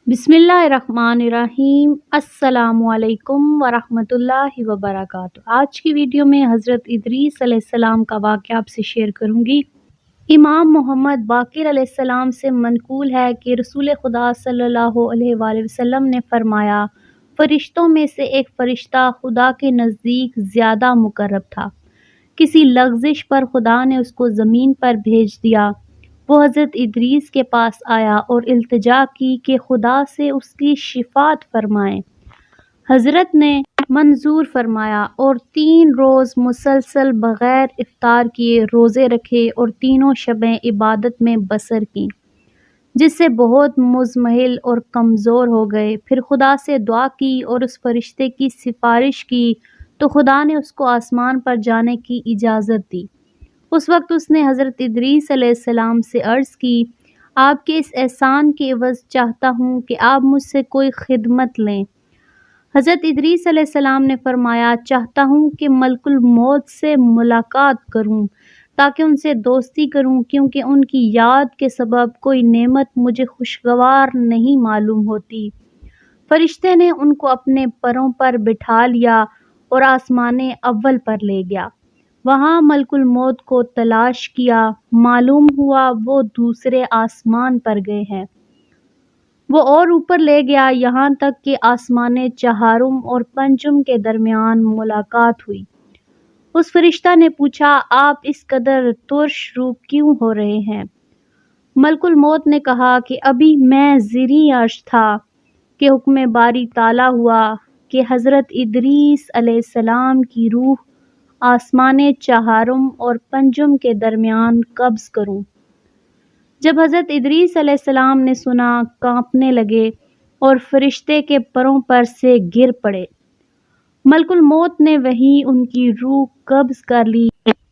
बिस्मिल्लाहिर्रहमानिर्रहीम। अस्सलामु अलैकुम वरहमतुल्लाहि वबरकातुहू। आज की वीडियो में हज़रत इदरीस अलैहिस्सलाम का वाक़या आपसे शेयर करूँगी। इमाम मोहम्मद बाक़िर अलैहिस्सलाम से मनक़ूल है कि रसूल खुदा सल्लल्लाहु अलैहि वसल्लम ने फ़रमाया, फ़रिश्तों में से एक फ़रिश्ता खुदा के नज़दीक ज़्यादा मुक़र्रब था। किसी लग़ज़िश पर खुदा ने उसको ज़मीन पर भेज दिया। वो हज़रत इदरीस के पास आया और इल्तिजा की कि खुदा से उसकी शिफ़ाअत फ़रमाएं। हज़रत ने मंजूर फ़रमाया और 3 रोज़ मुसलसल बग़ैर इफ़्तार किए रोज़े रखे और तीनों शबें इबादत में बसर की, जिससे बहुत मुज़महिल और कमज़ोर हो गए। फिर खुदा से दुआ की और उस फ़रिश्ते की सिफ़ारिश की तो खुदा ने उसको आसमान पर जाने की इजाज़त दी। उस वक्त उसने हज़रत इदरीस अलैहिस्सलाम से अर्ज़ की, आपके इस एहसान के एवज़ चाहता हूँ कि आप मुझसे कोई खिदमत लें। हज़रत इदरीस अलैहिस्सलाम ने फ़रमाया, चाहता हूँ कि मलकुल मौत से मुलाकात करूँ ताकि उनसे दोस्ती करूँ, क्योंकि उनकी याद के सबब कोई नेमत मुझे खुशगवार नहीं मालूम होती। फ़रिश्ते ने उनको अपने परों पर बिठा लिया और आसमाने अव्वल पर ले गया। वहाँ मलकुल मौत को तलाश किया, मालूम हुआ वो दूसरे आसमान पर गए हैं। वो और ऊपर ले गया, यहाँ तक कि आसमाने चहारुम और पंजुम के दरमियान मुलाकात हुई। उस फरिश्ता ने पूछा, आप इस कदर तुर्श रूप क्यों हो रहे हैं? मलकुल मौत ने कहा कि अभी मैं ज़िरी अर्श था कि हुक्म बारी ताला हुआ कि हज़रत इदरीस अलैहिस्सलाम की रूह आसमाने चहारुम और पंजुम के दरमियान कब्ज़ करूं। जब हज़रत इदरीस अलैहिस्सलाम ने सुना, कांपने लगे और फरिश्ते के परों पर से गिर पड़े। मलकुल मौत ने वहीं उनकी रूह कब्ज़ कर ली।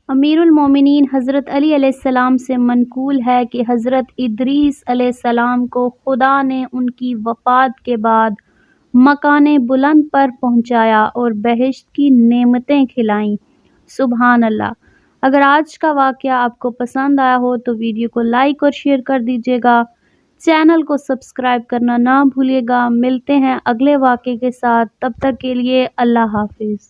अमीरुल मोमिनीन हज़रत अली अलैहिस्सलाम से मनक़ूल है कि हज़रत इदरीस अलैहिस्सलाम को खुदा ने उनकी वफ़ात के बाद मकाने बुलंद पर पहुँचाया और बहिश्त की नेमतें खिलाईं। सुभान अल्लाह। अगर आज का वाक़या आपको पसंद आया हो तो वीडियो को लाइक और शेयर कर दीजिएगा। चैनल को सब्सक्राइब करना ना भूलिएगा। मिलते हैं अगले वाक़े के साथ, तब तक के लिए अल्लाह हाफ़िज़।